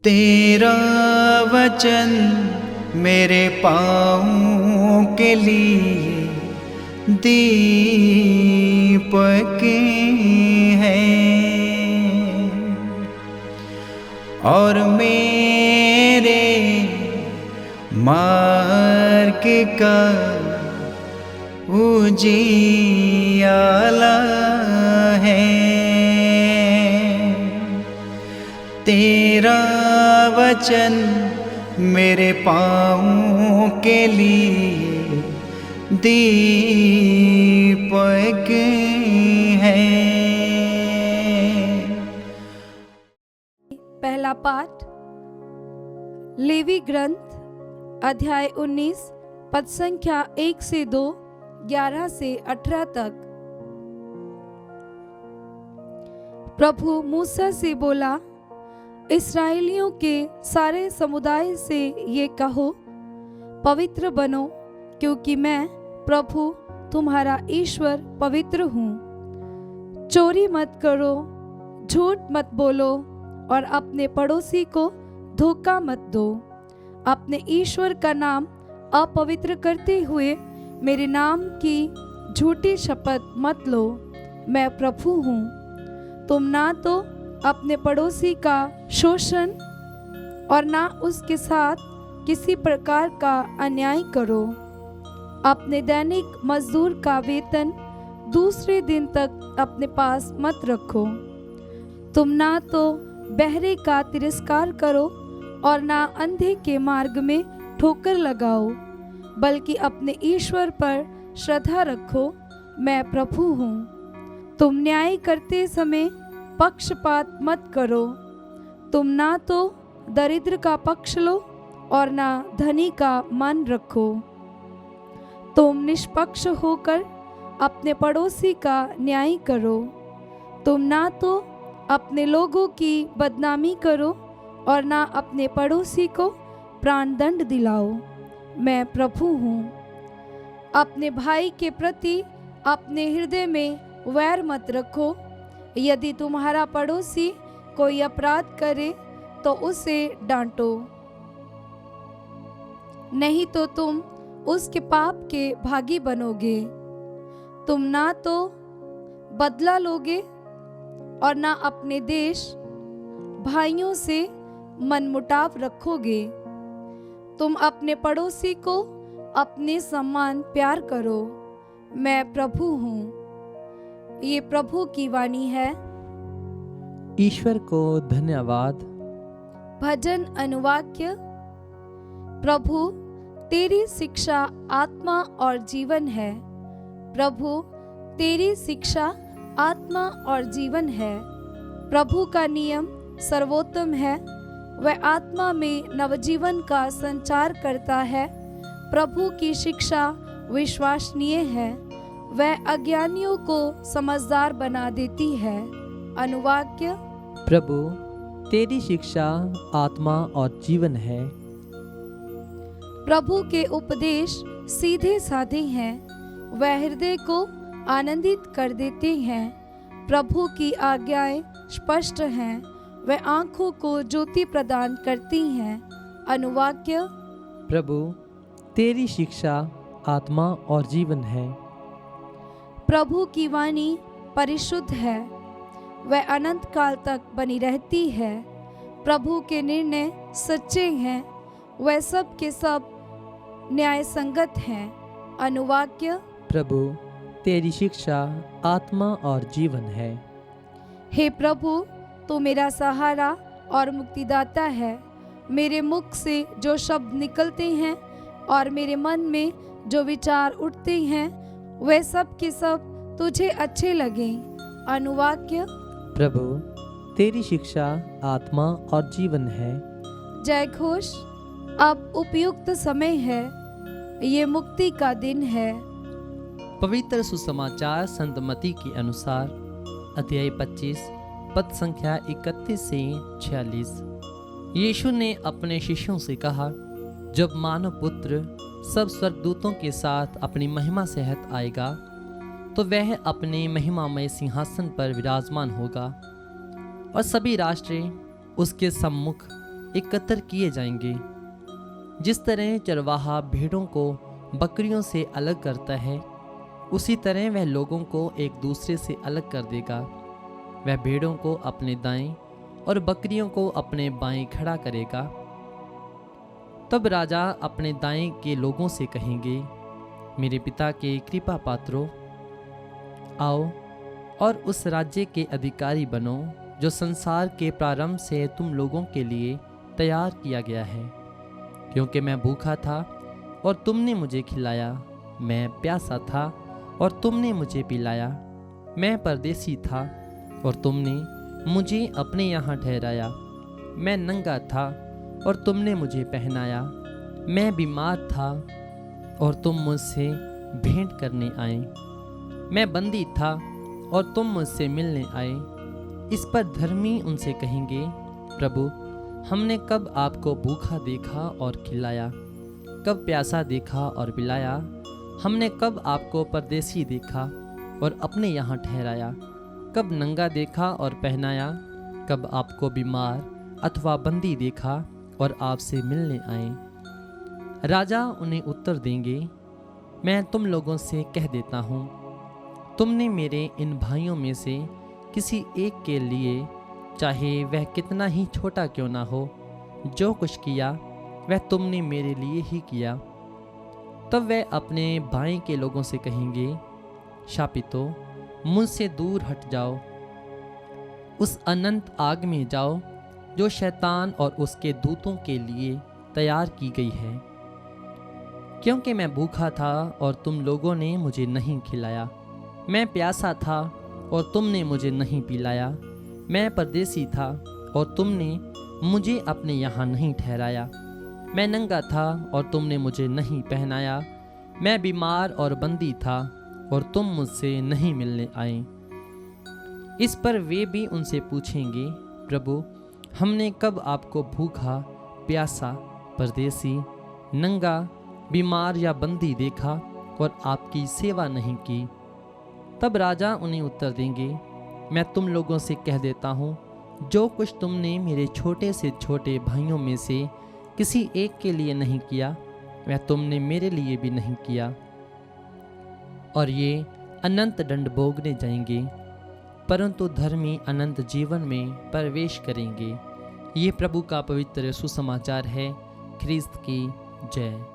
तेरा वचन मेरे पाँवों के लिए दीपक है और मेरे मार्ग का उजियाला है। तेरा वचन मेरे पाँवों के लिए दीपक है। पहला पाठ लेवी ग्रंथ अध्याय 19 पद संख्या 1 से 2, 11 से 18 तक। प्रभु मूसा से बोला, इस्राएलियों के सारे समुदाय से ये कहो, पवित्र बनो, क्योंकि मैं प्रभु तुम्हारा ईश्वर पवित्र हूँ। चोरी मत करो, झूठ मत बोलो और अपने पड़ोसी को धोखा मत दो। अपने ईश्वर का नाम अपवित्र करते हुए मेरे नाम की झूठी शपथ मत लो। मैं प्रभु हूँ। तुम ना तो अपने पड़ोसी का शोषण और ना उसके साथ किसी प्रकार का अन्याय करो। अपने दैनिक मजदूर का वेतन दूसरे दिन तक अपने पास मत रखो। तुम ना तो बहरे का तिरस्कार करो और ना अंधे के मार्ग में ठोकर लगाओ, बल्कि अपने ईश्वर पर श्रद्धा रखो। मैं प्रभु हूँ। तुम न्याय करते समय पक्षपात मत करो। तुम ना तो दरिद्र का पक्ष लो और ना धनी का मन रखो। तुम निष्पक्ष होकर अपने पड़ोसी का न्याय करो। तुम ना तो अपने लोगों की बदनामी करो और ना अपने पड़ोसी को प्राणदंड दिलाओ। मैं प्रभु हूँ। अपने भाई के प्रति अपने हृदय में वैर मत रखो। यदि तुम्हारा पड़ोसी कोई अपराध करे तो उसे डांटो, नहीं तो तुम उसके पाप के भागी बनोगे। तुम ना तो बदला लोगे और ना अपने देश भाइयों से मनमुटाव रखोगे। तुम अपने पड़ोसी को अपने समान प्यार करो। मैं प्रभु हूँ। ये प्रभु की वाणी है। ईश्वर को धन्यवाद। भजन अनुवाक्य। प्रभु तेरी शिक्षा आत्मा और जीवन है। प्रभु तेरी शिक्षा आत्मा और जीवन है। प्रभु का नियम सर्वोत्तम है। वह आत्मा में नवजीवन का संचार करता है। प्रभु की शिक्षा विश्वसनीय है। वह अज्ञानियों को समझदार बना देती है। अनुवाक्य। प्रभु तेरी शिक्षा आत्मा और जीवन है। प्रभु के उपदेश सीधे साधे हैं। वह हृदय को आनंदित कर देते हैं। प्रभु की आज्ञाएं स्पष्ट हैं। वह आँखों को ज्योति प्रदान करती हैं। अनुवाक्य। प्रभु तेरी शिक्षा आत्मा और जीवन है। प्रभु की वाणी परिशुद्ध है। वह अनंत काल तक बनी रहती है। प्रभु के निर्णय सच्चे हैं। वह सब के सब न्याय संगत हैं। अनुवाक्य। प्रभु तेरी शिक्षा आत्मा और जीवन है। हे प्रभु, तू मेरा सहारा और मुक्तिदाता है। मेरे मुख से जो शब्द निकलते हैं और मेरे मन में जो विचार उठते हैं, वे सब के सब तुझे अच्छे लगें। अनुवाक्य। प्रभु तेरी शिक्षा आत्मा और जीवन है। जय घोष। अब उपयुक्त समय है। ये मुक्ति का दिन है। पवित्र सुसमाचार संत मत्ती के अनुसार अध्याय 25 पद संख्या 31 से 46। यीशु ने अपने शिष्यों से कहा, जब मानव पुत्र सब स्वर्गदूतों के साथ अपनी महिमा सहित आएगा तो वह अपने महिमामय सिंहासन पर विराजमान होगा और सभी राष्ट्र उसके सम्मुख एकत्र किए जाएंगे। जिस तरह चरवाहा भेड़ों को बकरियों से अलग करता है, उसी तरह वह लोगों को एक दूसरे से अलग कर देगा। वह भेड़ों को अपने दाएं और बकरियों को अपने बाएं खड़ा करेगा। तब राजा अपने दाएं के लोगों से कहेंगे, मेरे पिता के कृपा पात्रों, आओ और उस राज्य के अधिकारी बनो जो संसार के प्रारंभ से तुम लोगों के लिए तैयार किया गया है। क्योंकि मैं भूखा था और तुमने मुझे खिलाया, मैं प्यासा था और तुमने मुझे पिलाया, मैं परदेसी था और तुमने मुझे अपने यहाँ ठहराया, मैं नंगा था और तुमने मुझे पहनाया, मैं बीमार था और तुम मुझसे भेंट करने आए, मैं बंदी था और तुम मुझसे मिलने आए। इस पर धर्मी उनसे कहेंगे, प्रभु, हमने कब आपको भूखा देखा और खिलाया, कब प्यासा देखा और पिलाया? हमने कब आपको परदेसी देखा और अपने यहाँ ठहराया, कब नंगा देखा और पहनाया? कब आपको बीमार अथवा बंदी देखा और आपसे मिलने आए? राजा उन्हें उत्तर देंगे, मैं तुम लोगों से कह देता हूँ, तुमने मेरे इन भाइयों में से किसी एक के लिए, चाहे वह कितना ही छोटा क्यों ना हो, जो कुछ किया वह तुमने मेरे लिए ही किया। तब वह अपने बाएं के लोगों से कहेंगे, शापितो, मुझसे दूर हट जाओ, उस अनंत आग में जाओ जो शैतान और उसके दूतों के लिए तैयार की गई है। क्योंकि मैं भूखा था और तुम लोगों ने मुझे नहीं खिलाया, मैं प्यासा था और तुमने मुझे नहीं पिलाया, मैं परदेसी था और तुमने मुझे अपने यहाँ नहीं ठहराया, मैं नंगा था और तुमने मुझे नहीं पहनाया, मैं बीमार और बंदी था और तुम मुझसे नहीं मिलने आए। इस पर वे भी उनसे पूछेंगे, प्रभु, हमने कब आपको भूखा, प्यासा, परदेसी, नंगा, बीमार या बंदी देखा और आपकी सेवा नहीं की? तब राजा उन्हें उत्तर देंगे, मैं तुम लोगों से कह देता हूँ, जो कुछ तुमने मेरे छोटे से छोटे भाइयों में से किसी एक के लिए नहीं किया, वह तुमने मेरे लिए भी नहीं किया। और ये अनंत दंड भोगने जाएंगे, परंतु धर्मी अनंत जीवन में प्रवेश करेंगे। ये प्रभु का पवित्र सुसमाचार है। ख्रिस्त की जय।